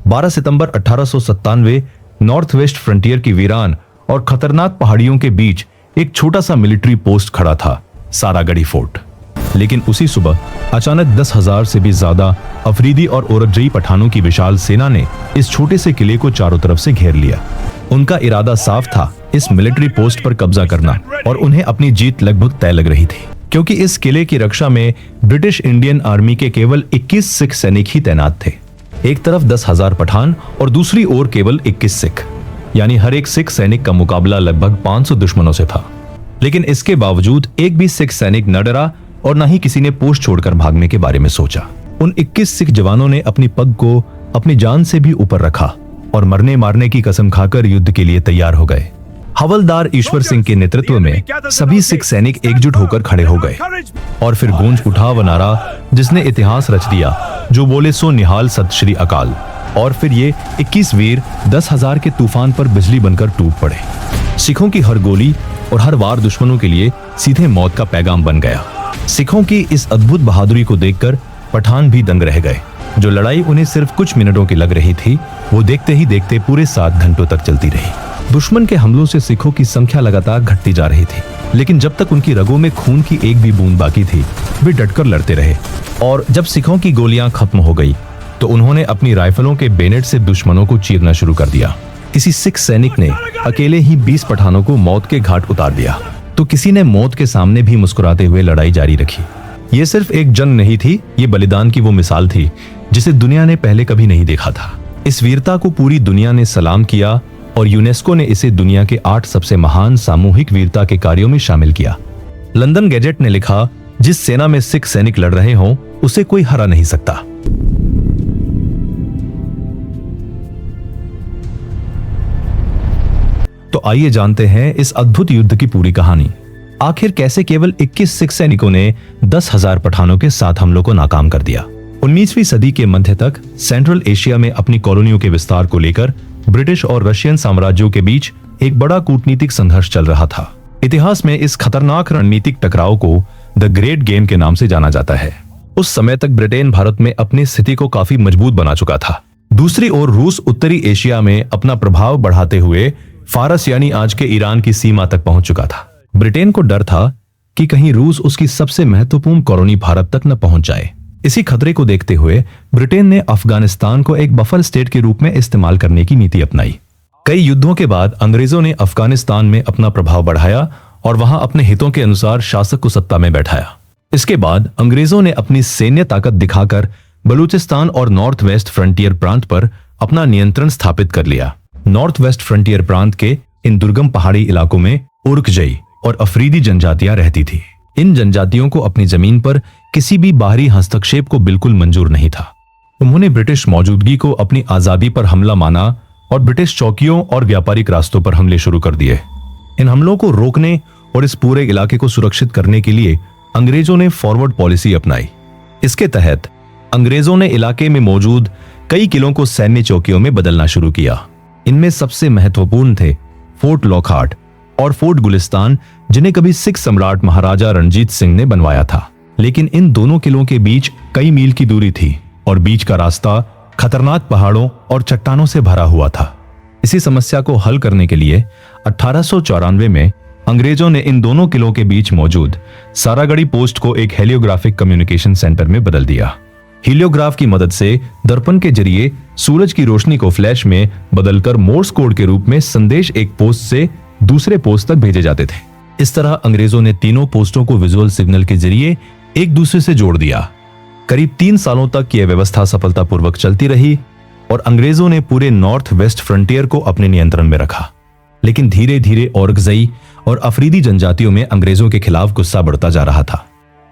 12 सितंबर 1897 north west frontier की वीरान और खतरनाक पहाड़ियों के बीच एक छोटा सा मिलिट्री पोस्ट खड़ा था, सारागढ़ी फोर्ट। लेकिन उसी सुबह अचानक 10,000 से भी ज्यादा अफरीदी और औरकजई पठानों की विशाल सेना ने इस छोटे से किले को चारों तरफ से घेर लिया। उनका इरादा साफ था, इस मिलिट्री पोस्ट पर कब्जा करना, और उन्हें अपनी जीत लगभग तय लग रही थी, क्योंकि इस किले की रक्षा में ब्रिटिश इंडियन आर्मी के केवल 21 सिख सैनिक ही तैनात थे। एक तरफ 10,000 पठान और दूसरी ओर केवल 21 सिख, यानी हर एक सिख सैनिक का मुकाबला लगभग 500 दुश्मनों से था। लेकिन इसके बावजूद एक भी सिख सैनिक न डरा और न ही किसी ने पोस्ट छोड़कर भागने के बारे में सोचा। उन 21 सिख जवानों ने अपनी पग को अपनी जान से भी ऊपर रखा और मरने मारने की कसम खाकर युद्ध के लिए तैयार हो गए। हवलदार ईश्वर सिंह के नेतृत्व में सभी सिख सैनिक एकजुट होकर खड़े हो गए और फिर गूंज उठा वो नारा जिसने इतिहास रच दिया, जो बोले सो निहाल सत श्री अकाल। और फिर ये 21 वीर 10,000 के तूफान पर बिजली बनकर टूट पड़े। सिखों की हर गोली और हर वार दुश्मनों के लिए सीधे मौत का पैगाम बन गया। सिखों की इस अद्भुत बहादुरी को देखकर पठान भी दंग रह गए। जो लड़ाई उन्हें सिर्फ कुछ मिनटों की लग रही थी, वो देखते ही देखते पूरे 7 घंटों तक चलती रही। दुश्मन के हमलों से सिखों की संख्या लगातार घटती जा रही थी, लेकिन जब तक उनकी रगों में खून की एक भी बूंद बाकी थी, वे डटकर लड़ते रहे। और जब सिखों की गोलियां खत्म हो गई तो उन्होंने अपनी राइफलों के बेनेट से दुश्मनों को चीरना शुरू कर दिया। किसी सिख सैनिक ने अकेले ही 20 पठानों को मौत के घाट उतार दिया, तो किसी ने मौत के सामने भी मुस्कुराते हुए लड़ाई जारी रखी। ये सिर्फ एक जंग नहीं थी, ये बलिदान की वो मिसाल थी जिसे दुनिया ने पहले कभी नहीं देखा था। इस वीरता को पूरी दुनिया ने सलाम किया और यूनेस्को ने इसे दुनिया के 8 सबसे महान सामूहिक वीरता के कार्यों में शामिल किया। लंदन गैजेट ने लिखा, जिस सेना में सिख सैनिक लड़ रहे हों उसे कोई हरा नहीं सकता। तो आइए जानते हैं इस अद्भुत युद्ध की पूरी कहानी। आखिर कैसे केवल 21 सिख सैनिकों ने 10,000 पठानों के 7 हमलों को नाकाम कर दिया। 19वीं सदी के मध्य तक सेंट्रल एशिया में अपनी कॉलोनियों के विस्तार को लेकर ब्रिटिश और रशियन साम्राज्यों के बीच एक बड़ा कूटनीतिक संघर्ष चल रहा था। इतिहास में इस खतरनाक रणनीतिक टकराव को द ग्रेट गेम के नाम से जाना जाता है। उस समय तक ब्रिटेन भारत में अपनी स्थिति को काफी मजबूत बना चुका था। दूसरी ओर रूस उत्तरी एशिया में अपना प्रभाव बढ़ाते हुए फारस यानी आज के ईरान की सीमा तक पहुंच चुका था। ब्रिटेन को डर था कि कहीं रूस उसकी सबसे महत्वपूर्ण कॉलोनी भारत तक न पहुंच जाए। इसी खतरे को देखते हुए ब्रिटेन ने अफगानिस्तान को एक बफर स्टेट के रूप में इस्तेमाल करने की नीति अपनाई। कई युद्धों के बाद अंग्रेजों ने अफगानिस्तान में अपना प्रभाव बढ़ाया और वहां अपने हितों के अनुसार शासक को सत्ता में बैठाया। इसके बाद अंग्रेजों ने अपनी सैन्य ताकत दिखाकर बलूचिस्तान और नॉर्थ वेस्ट फ्रंटियर प्रांत पर अपना नियंत्रण स्थापित कर लिया। नॉर्थ वेस्ट फ्रंटियर प्रांत के इन दुर्गम पहाड़ी इलाकों में औरकजई और अफरीदी जनजातियां रहती थी। इन जनजातियों को अपनी जमीन पर किसी भी बाहरी हस्तक्षेप को बिल्कुल मंजूर नहीं था। उन्होंने ब्रिटिश मौजूदगी को अपनी आजादी पर हमला माना और ब्रिटिश चौकियों और व्यापारिक रास्तों पर हमले शुरू कर दिए। इन हमलों को रोकने और इस पूरे इलाके को सुरक्षित करने के लिए अंग्रेजों ने फॉरवर्ड पॉलिसी अपनाई। इसके तहत अंग्रेजों ने इलाके में मौजूद कई किलों को सैन्य चौकियों में बदलना शुरू किया। इनमें सबसे महत्वपूर्ण थे फोर्ट लॉकहार्ट और फोर्ट गुलिस्तान, जिन्हें कभी सिख सम्राट महाराजा रणजीत सिंह ने बनवाया था। लेकिन इन दोनों किलों के बीच कई मील की दूरी थी और बीच का रास्ता खतरनाक पहाड़ों और चट्टानों से भरा हुआ था। इसी समस्या को हल करने के लिए 1894 में अंग्रेजों ने इन दोनों किलों के बीच मौजूद सारागढ़ी पोस्ट को एक हेलियोग्राफिक कम्युनिकेशन सेंटर में बदल दिया। हीलियोग्राफ की मदद से दर्पण के जरिए सूरज की रोशनी को फ्लैश में बदलकर मोर्स कोड के रूप में संदेश एक पोस्ट से दूसरे पोस्ट तक भेजे जाते थे। इस तरह अंग्रेजों ने तीनों पोस्टों को विजुअल सिग्नल के जरिए एक दूसरे से जोड़ दिया। करीब 3 सालों तक यह व्यवस्था सफलतापूर्वक चलती रही और अंग्रेजों ने पूरे नॉर्थ वेस्ट फ्रंटियर को अपने नियंत्रण में रखा। लेकिन धीरे धीरे औरकजई और अफरीदी जनजातियों में अंग्रेजों के खिलाफ गुस्सा बढ़ता जा रहा था।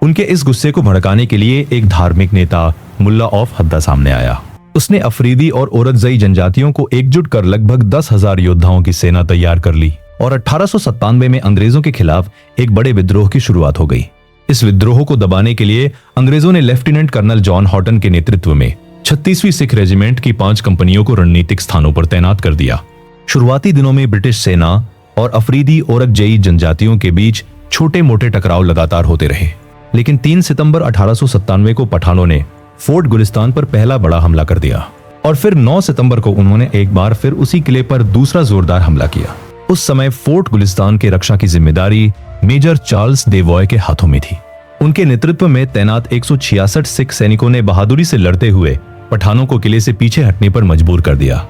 उनके इस गुस्से को भड़काने के लिए एक धार्मिक नेता मुल्ला ऑफ हद्दा सामने आया। उसने अफरीदी और औरकजई जनजातियों को एकजुट कर लगभग 10,000 योद्धाओं की सेना तैयार कर ली और 1897 में अंग्रेजों के खिलाफ एक बड़े विद्रोह की शुरुआत हो गई। इस विद्रोह को दबाने के लिए अंग्रेजों ने लेफ्टिनेंट कर्नल जॉन हॉटन के नेतृत्व में 36वीं सिख रेजिमेंट की 5 कंपनियों को रणनीतिक स्थानों पर तैनात कर दिया। शुरुआती दिनों में ब्रिटिश सेना और अफरीदी औरकजई जनजातियों के बीच छोटे मोटे टकराव लगातार होते रहे। लेकिन 3 सितंबर 1897 को पठानों ने फोर्ट गुलिस्तान पर पहला बड़ा हमला कर दिया। और फिर 9 सितंबर को उन्होंने एक बार फिर उसी किले पर दूसरा जोरदार हमला किया। उस समय फोर्ट गुलिस्तान के रक्षा की जिम्मेदारी मेजर चार्ल्स डेवॉय के हाथों में थी। उनके नेतृत्व में तैनात 166 सिख सैनिकों ने बहादुरी से लड़ते हुए पठानों को किले से पीछे हटने पर मजबूर कर दिया।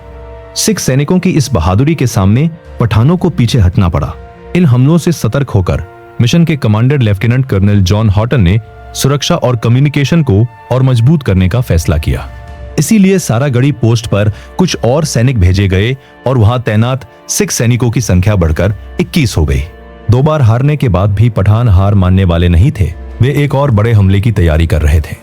सिख सैनिकों की इस बहादुरी के सामने पठानों को पीछे हटना पड़ा। इन हमलों से सतर्क होकर मिशन के commander lieutenant colonel John Houghton ने सुरक्षा और कम्युनिकेशन को और मजबूत करने का फैसला किया। इसीलिए सारागढ़ी पोस्ट पर कुछ और सैनिक भेजे गए और वहां तैनात सिख सैनिकों की संख्या बढ़कर 21 हो गई। 2 बार हारने के बाद भी पठान हार मानने वाले नहीं थे। वे एक और बड़े हमले की तैयारी कर रहे थे।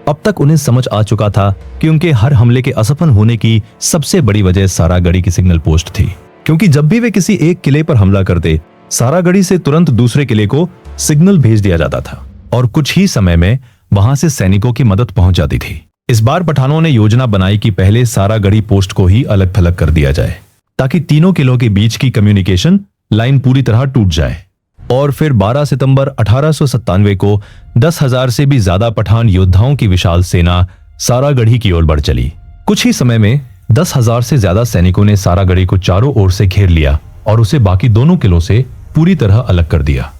अब तक उन्हें समझ आ चुका था कि उनके हर हमले के असफल होने की सबसे बड़ी वजह सारागढ़ी की सिग्नल पोस्ट थी, क्योंकि जब भी वे किसी एक किले पर हमला करते, सारागढ़ी से तुरंत दूसरे किले को सिग्नल भेज दिया जाता था और कुछ ही समय में वहां से सैनिकों की मदद पहुंच जाती थी। इस बार पठानों ने योजना बनाई कि पहले सारागढ़ी पोस्ट को ही अलग थलग कर दिया जाए, ताकि तीनों किलों के बीच की कम्युनिकेशन लाइन पूरी तरह टूट जाए। और फिर 12 सितंबर 1897 को 10,000 से भी ज्यादा पठान योद्धाओं की विशाल सेना सारागढ़ी की ओर बढ़ चली। कुछ ही समय में 10,000 से ज्यादा सैनिकों ने सारागढ़ी को चारों ओर से घेर लिया और उसे बाकी दोनों किलों से पूरी तरह अलग कर दिया।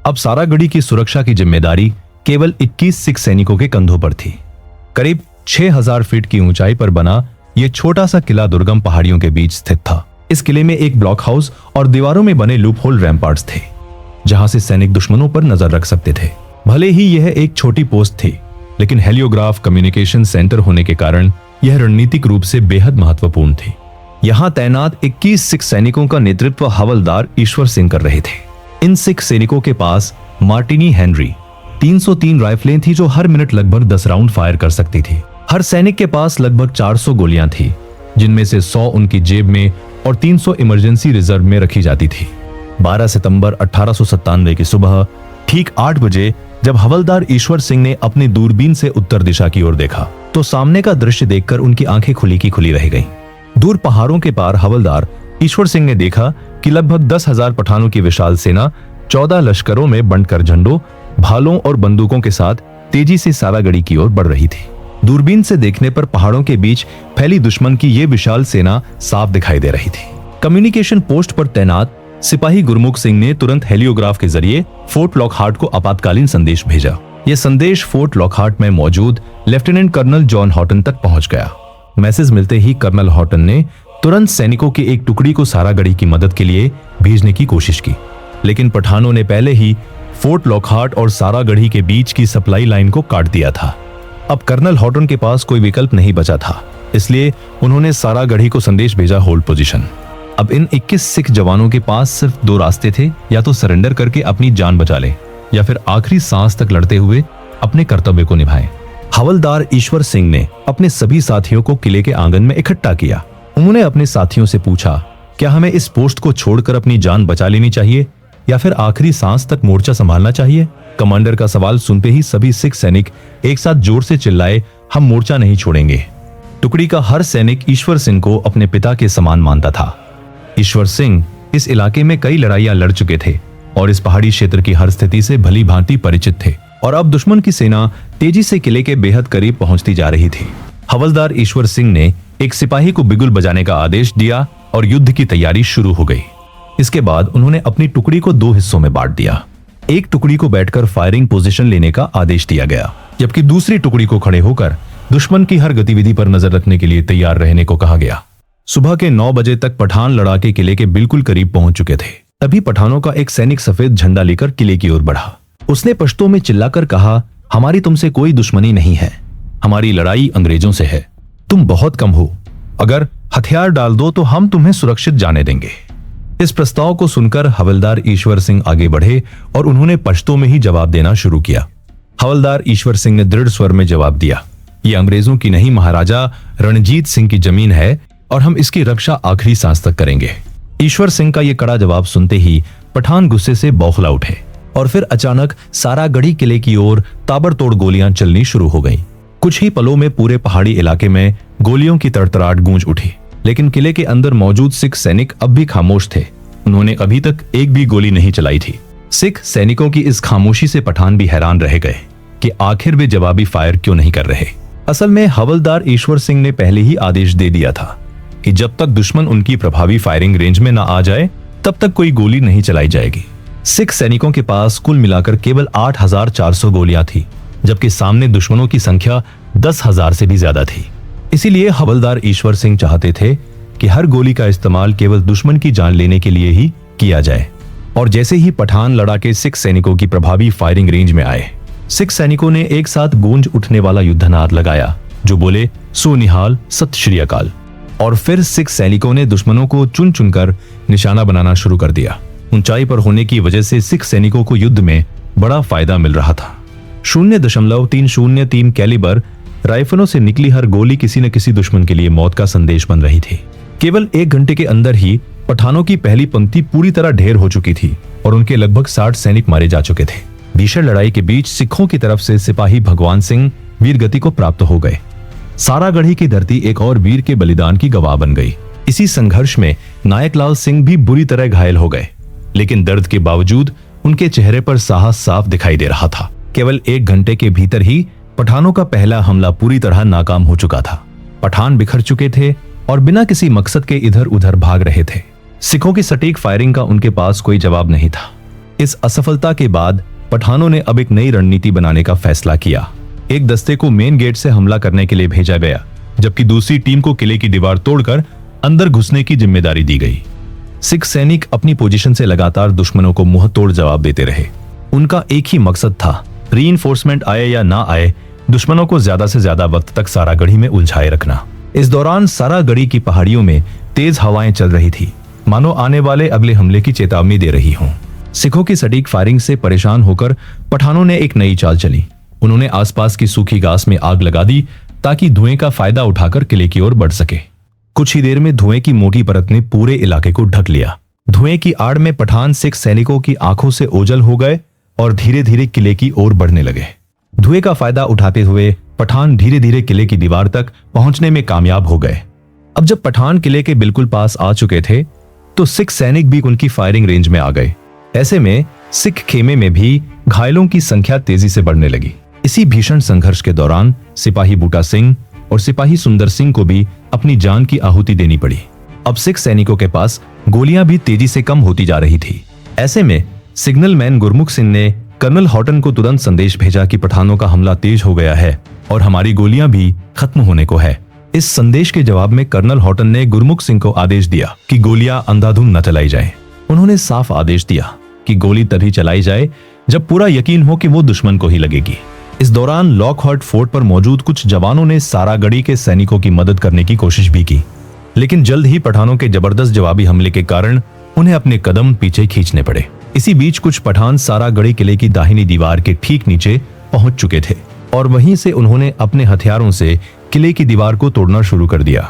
अब सारागढ़ी की सुरक्षा की जिम्मेदारी केवल 21 सिख सैनिकों के कंधों पर थी। करीब 6,000 फीट की ऊंचाई पर बना यह छोटा सा किला दुर्गम पहाड़ियों के बीच स्थित था। इस किले में एक ब्लॉक हाउस और दीवारों में बने लूप होल रैम्पार्ट्स थे, जहां से सैनिक दुश्मनों पर नजर रख सकते थे। भले ही यह एक छोटी पोस्ट थी, लेकिन हेलियोग्राफ कम्युनिकेशन सेंटर होने के कारण यह रणनीतिक रूप से बेहद महत्वपूर्ण थी। यहां तैनात 21 सिख सैनिकों का नेतृत्व हवलदार ईश्वर सिंह कर रहे थे। इन सिख सैनिकों के पास मार्टिनी हेनरी 303 राइफलें थी, जो हर मिनट लगभग 10 राउंड फायर कर सकती थी। हर सैनिक के पास लगभग 400 गोलियां थी, जिनमें से 100 उनकी जेब में और 300 इमरजेंसी रिजर्व में रखी जाती थी। 12 सितंबर 1897 की सुबह ठीक 8 बजे जब हवलदार ईश्वर सिंह ने अपनी दूरबीन से उत्तर दिशा की ओर देखा, तो सामने का दृश्य देखकर उनकी आंखें खुली की खुली रह गईं। दूर पहाड़ों के पार हवलदार ईश्वर सिंह ने देखा कि लगभग 10,000 पठानों की विशाल सेना 14 लश्करों में बंटकर झंडों, भालों और बंदूकों के साथ तेजी से सारागढ़ी की ओर बढ़ रही थी। दूरबीन से देखने पर पहाड़ों के बीच फैली दुश्मन की यह विशाल सेना साफ दिखाई दे रही थी। कम्युनिकेशन पोस्ट पर तैनात सिपाही गुरमुख सिंह ने तुरंत हेलियोग्राफ के जरिए फोर्ट लॉकहार्ट को आपातकालीन संदेश भेजा। यह संदेश फोर्ट लॉकहार्ट में मौजूद लेफ्टिनेंट कर्नल जॉन हॉटन तक पहुंच गया। मैसेज मिलते ही कर्नल हॉटन ने तुरंत सैनिकों की एक टुकड़ी को सारागढ़ी की मदद के लिए भेजने की कोशिश की, लेकिन पठानों ने पहले ही फोर्ट लॉकहार्ट और सारागढ़ी के बीच की सप्लाई लाइन को काट दिया था। अब कर्नल हॉटन के पास कोई विकल्प नहीं बचा था, इसलिए उन्होंने सारागढ़ी को संदेश भेजा, होल्ड पोजीशन। अब इन 21 सिख जवानों के पास सिर्फ 2 रास्ते थे, या तो सरेंडर करके अपनी जान बचा ले, या फिर आखिरी सांस तक लड़ते हुए अपने कर्तव्य को निभाएं। हवलदार ईश्वर सिंह ने अपने सभी साथियों को किले के आंगन में इकट्ठा किया। उन्होंने अपने साथियों से पूछा, क्या हमें इस पोस्ट को छोड़कर अपनी जान बचा लेनी चाहिए या फिर आखिरी सांस तक मोर्चा संभालना चाहिए? कमांडर का सवाल सुनते ही सभी सिख सैनिक एक साथ जोर से चिल्लाए, हम मोर्चा नहीं छोड़ेंगे। टुकड़ी का हर सैनिक ईश्वर सिंह को अपने पिता के समान मानता था। ईश्वर सिंह इस इलाके में कई लड़ाइयां लड़ चुके थे और इस पहाड़ी क्षेत्र की हर स्थिति से भली भांति परिचित थे, और अब दुश्मन की सेना तेजी से किले के बेहद करीब पहुंचती जा रही थी। हवलदार ईश्वर सिंह ने एक सिपाही को बिगुल बजाने का आदेश दिया और युद्ध की तैयारी शुरू हो गई। इसके बाद उन्होंने अपनी टुकड़ी को 2 हिस्सों में बांट दिया। एक टुकड़ी को बैठकर फायरिंग पोजीशन लेने का आदेश दिया गया, जबकि दूसरी टुकड़ी को खड़े होकर दुश्मन की हर गतिविधि पर नजर रखने के लिए तैयार रहने को कहा गया। सुबह के 9 बजे तक पठान लड़ाके किले के बिल्कुल करीब पहुंच चुके थे। तभी पठानों का एक सैनिक सफेद झंडा लेकर किले की ओर बढ़ा। उसने पश्तो में चिल्लाकर कहा, हमारी तुमसे कोई दुश्मनी नहीं है, हमारी लड़ाई अंग्रेजों से है। तुम बहुत कम हो, अगर हथियार डाल दो तो हम तुम्हें सुरक्षित जाने देंगे। इस प्रस्ताव को सुनकर हवलदार ईश्वर सिंह आगे बढ़े और उन्होंने पश्तो में ही जवाब देना शुरू किया। हवलदार ईश्वर सिंह ने दृढ़ स्वर में जवाब दिया, ये अंग्रेजों की नहीं, महाराजा रणजीत सिंह की जमीन है और हम इसकी रक्षा आखिरी सांस तक करेंगे। ईश्वर सिंह का यह कड़ा जवाब सुनते ही पठान गुस्से से बौखला उठे और फिर अचानक सारागढ़ी किले की ओर ताबड़तोड़ गोलियां चलनी शुरू हो गईं। कुछ ही पलों में पूरे पहाड़ी इलाके में गोलियों की तड़तड़ाहट गूंज उठी, लेकिन किले के अंदर मौजूद सिख सैनिक अब भी खामोश थे। उन्होंने अभी तक एक भी गोली नहीं चलाई थी। सिख सैनिकों की इस खामोशी से पठान भी हैरान रह गए कि आखिर वे जवाबी फायर क्यों नहीं कर रहे। असल में हवलदार ईश्वर सिंह ने पहले ही आदेश दे दिया था कि जब तक दुश्मन उनकी प्रभावी फायरिंग रेंज में न आ जाए तब तक कोई गोली नहीं चलाई जाएगी। सिख सैनिकों के पास कुल मिलाकर केवल 8,400 गोलियां थी, जबकि सामने दुश्मनों की संख्या 10,000 से भी ज्यादा थी। इसीलिए हवलदार ईश्वर सिंह चाहते थे कि हर गोली का इस्तेमाल केवल दुश्मन की जान लेने के लिए ही किया जाए। और जैसे ही पठान लड़ाके सिख सैनिकों की प्रभावी फायरिंग रेंज में आए, सिख सैनिकों ने एक साथ गूंज उठने वाला युद्धनाद लगाया जो बोले सुनिहाल सत श्री अकाल। और फिर सिख सैनिकों ने दुश्मनों को चुन चुनकर निशाना बनाना शुरू कर दिया। ऊंचाई पर होने की वजह से सिख सैनिकों को युद्ध में बड़ा फायदा मिल रहा था। 0.303 कैलिबर राइफलों से निकली हर गोली किसी न किसी दुश्मन के लिए मौत का संदेश बन रही थी। केवल 1 घंटे के अंदर ही पठानों की पहली पंक्ति पूरी तरह ढेर हो चुकी थी और उनके लगभग 60 सैनिक मारे जा चुके थे। भीषण लड़ाई के बीच सिखों की तरफ से सिपाही भगवान सिंह वीर गति को प्राप्त हो गए। सारागढ़ी की धरती एक और वीर के बलिदान की गवाह बन गई। इसी संघर्ष में नायक लाल सिंह भी बुरी तरह घायल हो गए, लेकिन दर्द के बावजूद उनके चेहरे पर साहस साफ दिखाई दे रहा था। केवल 1 घंटे के भीतर ही पठानों का पहला हमला पूरी तरह नाकाम हो चुका था। पठान बिखर चुके थे और बिना किसी मकसद के इधर उधर भाग रहे थे। सिखों की सटीक फायरिंग का उनके पास कोई जवाब नहीं था। इस असफलता के बाद पठानों ने अब एक नई रणनीति बनाने का फैसला किया। एक दस्ते को मेन गेट से हमला करने के लिए भेजा गया, जबकि दूसरी टीम को किले की दीवार तोड़कर अंदर घुसने की जिम्मेदारी दी गई। सिख सैनिक अपनी पोजीशन से लगातार दुश्मनों को मुंह तोड़ जवाब देते रहे। उनका एक ही मकसद था, रीइंफोर्समेंट आए या ना आए, दुश्मनों को ज्यादा से ज्यादा वक्त तक सारागढ़ी में उलझाए रखना। इस दौरान सारागढ़ी की पहाड़ियों में तेज हवाएं चल रही थी, मानो आने वाले अगले हमले की चेतावनी दे रही हों। सिखों की सटीक फायरिंग से परेशान होकर पठानों ने एक नई चाल चली। उन्होंने आसपास की सूखी घास में आग लगा दी ताकि धुएं का फायदा उठाकर किले की ओर बढ़ सके। कुछ ही देर में धुएं की मोटी परत ने पूरे इलाके को ढक लिया। धुएं की आड़ में पठान सिख सैनिकों की आंखों से ओझल हो गए और धीरे धीरे किले की ओर बढ़ने लगे। धुएं का फायदा उठाते हुए पठान धीरे धीरे किले की दीवार तक पहुंचने में कामयाब हो गए। अब जब पठान किले के बिल्कुल पास आ चुके थे तो सिख सैनिक भी उनकी फायरिंग रेंज में आ गए। ऐसे में सिख खेमे में भी घायलों की संख्या तेजी से बढ़ने लगी। इसी भीषण संघर्ष के दौरान सिपाही बूटा सिंह और सिपाही सुंदर सिंह को भी अपनी जान की आहुति देनी पड़ी। अब सिख सैनिकों के पास गोलियां भी तेजी से कम होती जा रही थी। ऐसे में सिग्नल मैन गुरमुख सिंह ने कर्नल हॉटन को तुरंत संदेश भेजा कि पठानों का हमला तेज हो गया है और हमारी गोलियां भी खत्म होने को है। इस संदेश के जवाब में कर्नल हॉटन ने गुरमुख सिंह को आदेश दिया कि गोलियां अंधाधुंध न चलाई जाए। उन्होंने साफ आदेश दिया कि गोली तभी चलाई जाए जब पूरा यकीन हो कि वो दुश्मन को ही लगेगी। इस दौरान लॉकहार्ट फोर्ट पर मौजूद कुछ जवानों ने सारागढ़ी के सैनिकों की मदद करने की कोशिश भी की, लेकिन जल्द ही पठानों के जबरदस्त जवाबी हमले के कारण उन्हें अपने कदम पीछे खींचने पड़े। इसी बीच कुछ पठान सारागढ़ी किले की दाहिनी दीवार के ठीक नीचे पहुंच चुके थे और वहीं से उन्होंने अपने हथियारों से किले की दीवार को तोड़ना शुरू कर दिया।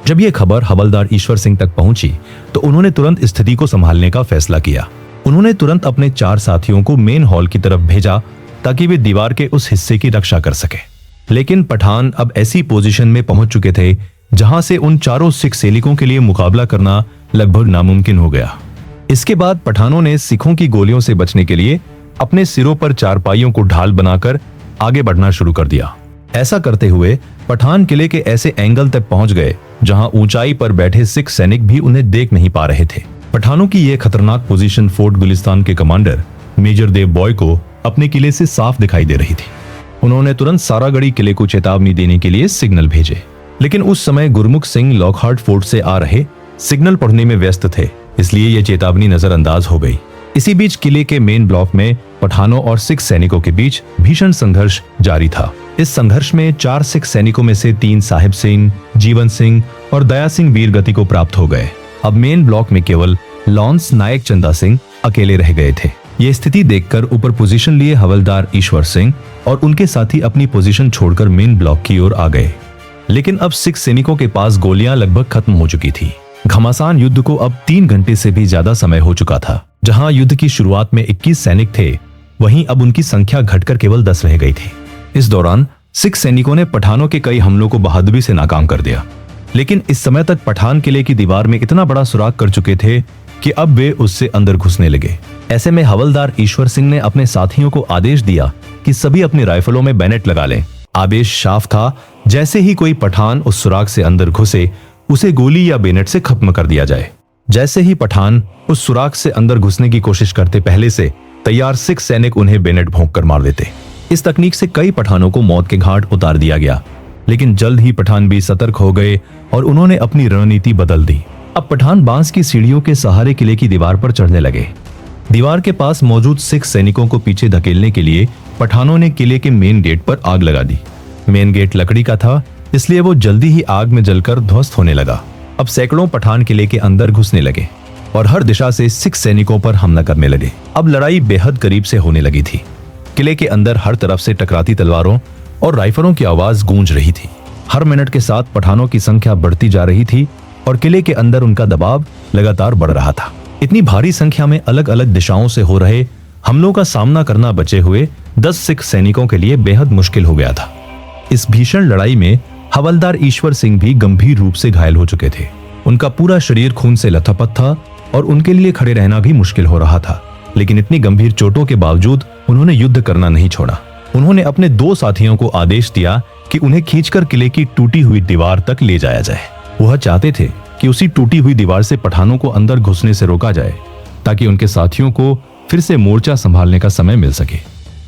जब यह खबर हवलदार ईश्वर सिंह तक पहुंची तो उन्होंने तुरंत स्थिति को संभालने का फैसला किया। उन्होंने तुरंत अपने 4 साथियों को मेन हॉल की तरफ भेजा ताकि वे दीवार के उस हिस्से की रक्षा कर सके। लेकिन पठान अब ऐसी पोजीशन में पहुंच चुके थे जहां से उन चारों सिख सैनिकों के लिए मुकाबला करना लगभग नामुमकिन हो गया। इसके बाद पठानों ने सिखों की गोलियों से बचने के लिए अपने सिरों पर चारपाइयों को ढाल बनाकर आगे बढ़ना शुरू कर दिया। ऐसा करते हुए पठान किले के ऐसे एंगल तक पहुंच गए जहां ऊंचाई पर बैठे सिख सैनिक भी उन्हें देख नहीं पा रहे थे। पठानों की यह खतरनाक पोजीशन फोर्ट गुलिस्तान के कमांडर मेजर देव बॉय को अपने किले से साफ दिखाई दे रही थी। उन्होंने तुरंत सारागढ़ी किले को चेतावनी देने के लिए सिग्नल भेजे, लेकिन उस समय गुरमुख सिंह लॉकहार्ट फोर्ट से आ रहे सिग्नल पढ़ने में व्यस्त थे, इसलिए यह चेतावनी नजरअंदाज हो गई। इसी बीच किले के मेन ब्लॉक में पठानों और सिख सैनिकों के बीच भीषण संघर्ष जारी था। इस संघर्ष में 4 सिख सैनिकों में से 3 साहिब सिंह, जीवन सिंह और दया सिंह वीर गति को प्राप्त हो गए। अब मेन ब्लॉक में केवल लॉन्स नायक चंदा सिंह अकेले रह गए थे। यह स्थिति देखकर ऊपर पोजीशन लिए हवलदार ईश्वर सिंह और उनके साथी अपनी पोजीशन छोड़कर मेन ब्लॉक की ओर आ गए। लेकिन अब सिख सैनिकों के पास गोलियां लगभग खत्म हो चुकी थी। घमासान युद्ध को अब 3 घंटे से भी ज्यादा समय हो चुका था। जहां युद्ध की शुरुआत में 21 सैनिक थे, वहीं अब उनकी संख्या घटकर केवल 10 रह गई थी। इस दौरान सिख सैनिकों ने पठानों के कई हमलों को बहादुरी से नाकाम कर दिया, लेकिन इस समय तक पठान किले की दीवार में इतना बड़ा सुराग कर चुके थे कि अब वे उससे अंदर घुसने लगे। ऐसे में हवलदार ईश्वर सिंह ने अपने साथियों को आदेश दिया कि सभी अपनी राइफलों में बैनेट लगा लें। आदेश साफ था जैसे ही कोई पठान उस सुराग से अंदर घुसे, उसे गोली या बेनेट से खत्म कर दिया जाए। जैसे ही पठान उस सुराग से अंदर घुसने की कोशिश करते, पहले से तैयार सिख सैनिक उन्हें बेनेट भोंककर मार देते। इस तकनीक से कई पठानों को मौत के घाट उतार दिया गया, लेकिन जल्द ही पठान भी सतर्क हो गए और उन्होंने अपनी रणनीति बदल दी। अब पठान बांस की सीढ़ियों के सहारे किले की दीवार पर चढ़ने लगे। दीवार के पास मौजूद सिख सैनिकों को पीछे धकेलने के लिए पठानों ने किले के मेन गेट पर आग लगा दी। मेन गेट लकड़ी का था, इसलिए वो जल्दी ही आग में जलकर ध्वस्त होने लगा। अब सैकड़ों पठान किले के अंदर घुसने लगे और हर दिशा से सिख सैनिकों पर हमला करने लगे। अब लड़ाई बेहद करीब से होने लगी थी। किले के अंदर हर तरफ से टकराती तलवारों और राइफलों की आवाज गूंज रही थी। हर मिनट के साथ पठानों की संख्या बढ़ती जा रही थी और किले के अंदर उनका दबाव लगातार बढ़ रहा था। इतनी भारी संख्या में अलग अलग दिशाओं से हो रहे हमलों का सामना करना बचे हुए 10 सिख सैनिकों के लिए बेहद मुश्किल हो गया था। इस भीषण लड़ाई में हवलदार ईश्वर सिंह भी गंभीर रूप से घायल हो चुके थे। उनका पूरा शरीर खून से लथपथ था और उनके लिए खड़े रहना भी मुश्किल हो रहा था। लेकिन इतनी गंभीर चोटों के बावजूद उन्होंने युद्ध करना नहीं छोड़ा। उन्होंने अपने 2 साथियों को आदेश दिया कि उन्हें खींचकर किले की टूटी हुई दीवार तक ले जाया जाए। वह चाहते थे कि उसी टूटी हुई दीवार से पठानों को अंदर घुसने से रोका जाए, ताकि उनके साथियों को फिर से मोर्चा संभालने का समय मिल सके।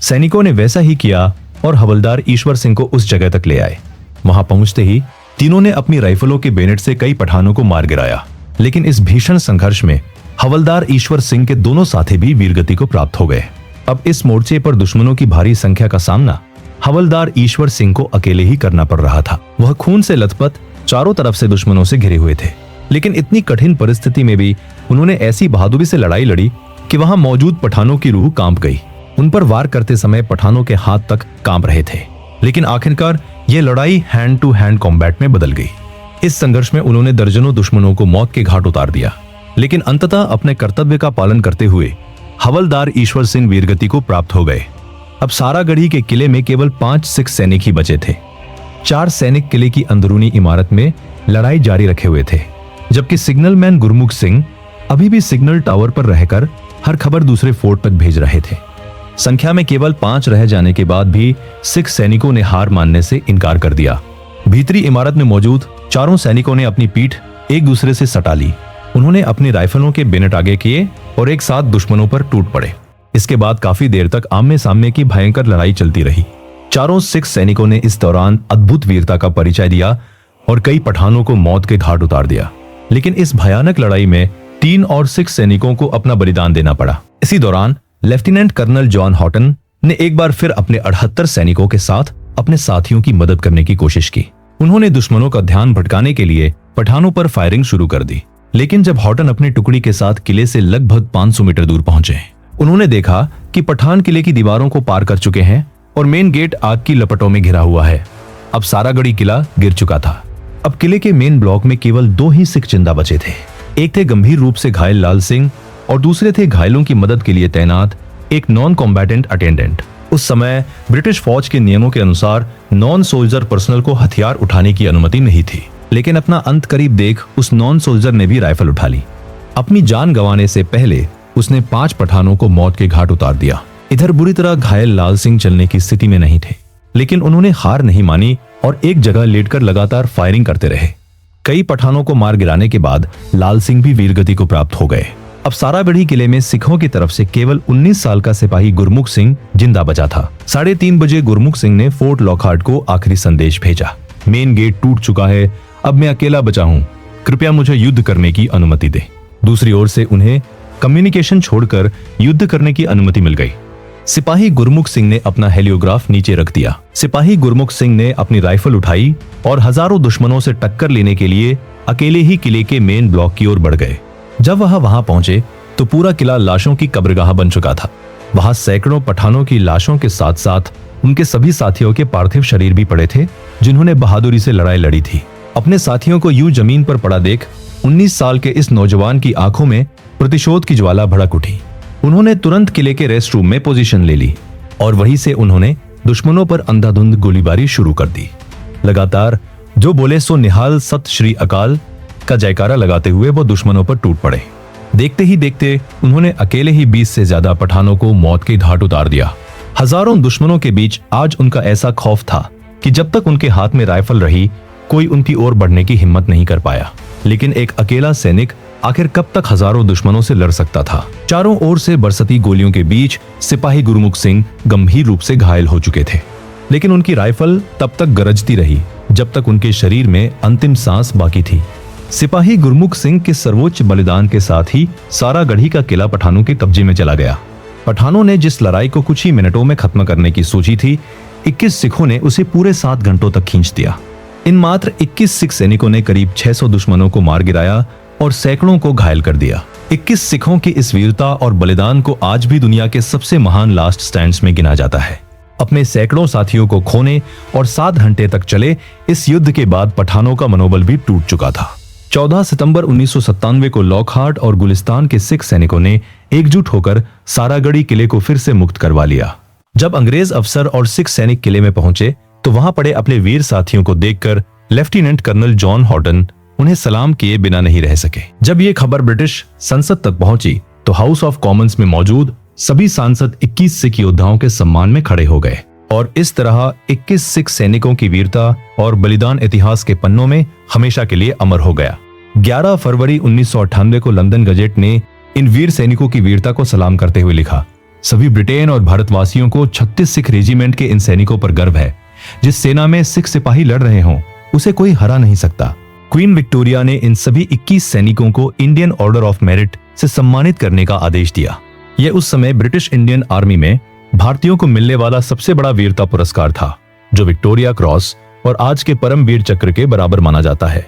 सैनिकों ने वैसा ही किया और हवलदार ईश्वर सिंह को उस जगह तक ले आए। वहां पहुंचते ही तीनों ने अपनी राइफलों के बेनेट से कई पठानों को मार गिराया। लेकिन इस भीषण संघर्ष में हवलदार ईश्वर सिंह के दोनों साथी भी वीरगति को प्राप्त हो गए। अब इस मोर्चे पर दुश्मनों की भारी संख्या का सामना हवलदार ईश्वर सिंह को अकेले ही करना पड़ रहा था। वह खून से लथपथ चारों तरफ से दुश्मनों से घिरे हुए थे। लेकिन इतनी कठिन परिस्थिति में भी उन्होंने ऐसी बहादुरी से लड़ाई लड़ी कि वहां मौजूद पठानों की रूह कांप गई। उन पर वार करते समय पठानों के हाथ तक कांप रहे थे। लेकिन आखिरकार यह लड़ाई हैंड टू हैंड कॉम्बैट में बदल गई। इस संघर्ष में उन्होंने दर्जनों दुश्मनों को मौत के घाट उतार दिया। लेकिन अंततः अपने कर्तव्य का पालन करते हुए हवलदार ईश्वर सिंह वीरगति को प्राप्त हो गए। अब सारागढ़ी के किले में केवल 5 सिख सैनिक ही बचे थे। 4 सैनिक किले की अंदरूनी इमारत में लड़ाई जारी रखे हुए थे, जबकि सिग्नल मैन गुरमुख सिंह अभी भी सिग्नल टावर पर रहकर हर खबर दूसरे फोर्ट तक भेज रहे थे। संख्या में केवल 5 रह जाने के बाद भी सिख सैनिकों ने हार मानने से इनकार कर दिया। भीतरी इमारत में मौजूद चारों सैनिकों ने अपनी पीठ एक दूसरे से सटा ली। उन्होंने अपनी राइफलों के बेनेट आगे किए और एक साथ दुश्मनों पर टूट पड़े। इसके बाद काफी देर तक आमने सामने की भयंकर लड़ाई चलती रही। चारों सिख सैनिकों ने इस दौरान अद्भुत वीरता का परिचय दिया और कई पठानों को मौत के घाट उतार दिया। लेकिन इस भयानक लड़ाई में 3 और सिख सैनिकों को अपना बलिदान देना पड़ा। इसी दौरान लेफ्टिनेंट कर्नल जॉन हॉटन ने एक बार फिर अपने 78 सैनिकों के साथ अपने साथियों की मदद करने की कोशिश की। उन्होंने दुश्मनों का ध्यान भटकाने के लिए पठानों पर फायरिंग शुरू कर दी। लेकिन जब हॉटन अपनी टुकड़ी के साथ किले से लगभग 500 मीटर दूर पहुंचे, उन्होंने देखा कि पठान किले की दीवारों को पार कर चुके हैं और मेन गेट आग की लपटों में घिरा हुआ है। अब सारागढ़ी किला गिर चुका था। अब किले के मेन ब्लॉक में केवल 2 ही सिख जिंदा बचे थे। एक थे गंभीर रूप से घायल लाल सिंह और दूसरे थे घायलों की मदद के लिए तैनात एक नॉन कॉम्बैटेंट अटेंडेंट। उस समय ब्रिटिश फौज के नियमों के अनुसार नॉन सोल्जर पर्सनल को हथियार उठाने की अनुमति नहीं थी। लेकिन अपना अंत करीब देख उस नॉन सोल्जर ने भी राइफल उठा ली। अपनी जान गंवाने से पहले उसने 5 पठानों को मौत के घाट उतार दिया। इधर बुरी तरह घायल लाल सिंह चलने की स्थिति में नहीं थे, लेकिन उन्होंने हार नहीं मानी और एक जगह लेटकर लगातार फायरिंग करते रहे। कई पठानों को मार गिराने के बाद लाल सिंह भी वीरगति को प्राप्त हो गए। अब सारागढ़ी किले में सिखों की तरफ से केवल 19 साल का सिपाही गुरमुख सिंह जिंदा बचा था। 3:30 बजे गुरमुख सिंह ने फोर्ट लॉकहार्ट को आखिरी संदेश भेजा। मेन गेट टूट चुका है, अब मैं अकेला बचा हूं, कृपया मुझे युद्ध करने की अनुमति दे। दूसरी ओर से उन्हें कम्युनिकेशन छोड़कर युद्ध करने की अनुमति मिल गई। सिपाही गुरमुख सिंह ने अपना हेलियोग्राफ नीचे रख दिया। सिपाही गुरमुख सिंह ने अपनी राइफल उठाई और हजारों दुश्मनों से टक्कर लेने के लिए अकेले ही किले के मेन ब्लॉक की ओर बढ़ गए। जब वह वहां पहुंचे तो पूरा किला लाशों की कब्रगाह बन चुका था। वहां सैकड़ों पठानों की लाशों के साथ साथ उनके सभी साथियों के पार्थिव शरीर भी पड़े थे, जिन्होंने बहादुरी से लड़ाई लड़ी थी। अपने साथियों को यूं जमीन पर पड़ा देख 19 साल के इस नौजवान की आंखों में प्रतिशोध की ज्वाला भड़क उठी। उन्होंने तुरंत किले के रेस्ट रूम में पोजीशन ले ली और वहीं से उन्होंने दुश्मनों पर अंधाधुंध गोलीबारी शुरू कर दी। लगातार जो बोले सो निहाल सत श्री अकाल का जयकारा लगाते हुए वो दुश्मनों पर टूट पड़े। देखते ही देखते उन्होंने अकेले ही 20 से ज्यादा पठानों को मौत के घाट उतार दिया। हजारों दुश्मनों के बीच आज उनका ऐसा खौफ था कि जब तक उनके हाथ में राइफल रही कोई उनकी ओर बढ़ने की हिम्मत नहीं कर पाया। लेकिन एक अकेला सैनिक आखिर कब तक हजारों दुश्मनों से लड़ सकता था। चारों ओर से बरसती गोलियों के बीच सिपाही गुरमुख सिंह गंभीर रूप से घायल हो चुके थे, लेकिन उनकी राइफल तब तक गरजती रही जब तक उनके शरीर में अंतिम सांस बाकी थी। सिपाही गुरमुख सिंह के सर्वोच्च बलिदान के साथ ही सारागढ़ी का किला पठानों के कब्जे में चला गया। पठानों ने जिस लड़ाई को कुछ ही मिनटों में खत्म करने की सोची थी, 21 सिखों ने उसे पूरे 7 घंटों तक खींच दिया। इन मात्र 21 सिख सैनिकों ने करीब 600 दुश्मनों को मार गिराया और सैकड़ों को घायल कर दिया। 21 सिखों की इस वीरता और बलिदान को आज भी दुनिया के सबसे महान लास्ट स्टैंड्स में गिना जाता है। अपने सैकड़ों साथियों को खोने और 7 घंटे तक चले इस युद्ध के बाद पठानों का मनोबल भी टूट चुका था। 14 सितंबर 1997 को लॉकहार्ट और गुलिस्तान के सिख सैनिकों ने एकजुट होकर सारागढ़ी किले को फिर से मुक्त करवा लिया। जब अंग्रेज अफसर और सिख सैनिक किले में पहुंचे तो वहां पड़े अपने वीर साथियों को देखकर लेफ्टिनेंट कर्नल जॉन हॉर्टन उन्हें सलाम किए बिना नहीं रह सके। जब ये खबर ब्रिटिश संसद तक पहुंची तो हाउस ऑफ कॉमन्स में मौजूद सभी सांसद 21 सिख योद्धाओं के सम्मान में खड़े हो गए और इस तरह 21 सिख सैनिकों की वीरता और बलिदान इतिहास के पन्नों में हमेशा के लिए अमर हो गया। 11 फरवरी 1998 को लंदन गजेट ने इन वीर सैनिकों की वीरता को सलाम करते हुए लिखा, सभी ब्रिटेन और भारतवासियों को 36 सिख रेजिमेंट के इन सैनिकों पर गर्व है। जिस सेना में सिख सिपाही लड़ रहे हों उसे कोई हरा नहीं सकता। क्वीन विक्टोरिया ने इन सभी 21 सैनिकों को इंडियन ऑर्डर ऑफ मेरिट से सम्मानित करने का आदेश दिया। यह उस समय ब्रिटिश इंडियन आर्मी में भारतीयों को मिलने वाला सबसे बड़ा वीरता पुरस्कार था, जो विक्टोरिया क्रॉस और आज के परम वीर चक्र के बराबर माना जाता है।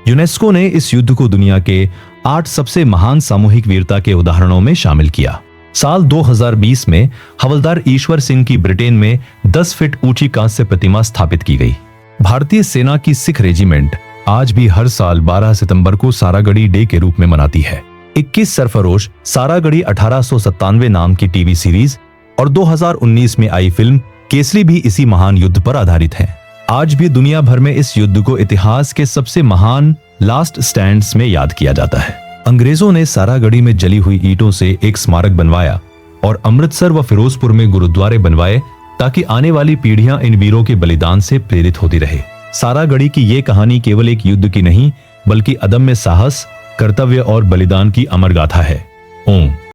यूनेस्को ने इस युद्ध को दुनिया के 8 सबसे महान सामूहिक वीरता के उदाहरणों में शामिल किया। साल 2020 में हवलदार ईश्वर सिंह की ब्रिटेन में 10 फीट ऊंची कांस्य प्रतिमा स्थापित की गई। भारतीय सेना की सिख रेजिमेंट आज भी हर साल 12 सितंबर को सारागढ़ी डे के रूप में मनाती है। 21 सरफरोश सारागढ़ी 1897 नाम की टीवी सीरीज और 2019 में आई फिल्म केसरी भी इसी महान युद्ध पर आधारित है। आज भी दुनिया भर में इस युद्ध को इतिहास के सबसे महान लास्ट स्टैंड्स में याद किया जाता है। अंग्रेजों ने सारागढ़ी में जली हुई ईंटों से एक स्मारक बनवाया और अमृतसर व फिरोजपुर में गुरुद्वारे बनवाए ताकि आने वाली पीढ़ियां इन वीरों के बलिदान से प्रेरित होती रहे। सारागढ़ी की ये कहानी केवल एक युद्ध की नहीं बल्कि अदम्य साहस, कर्तव्य और बलिदान की अमर गाथा है। ओम।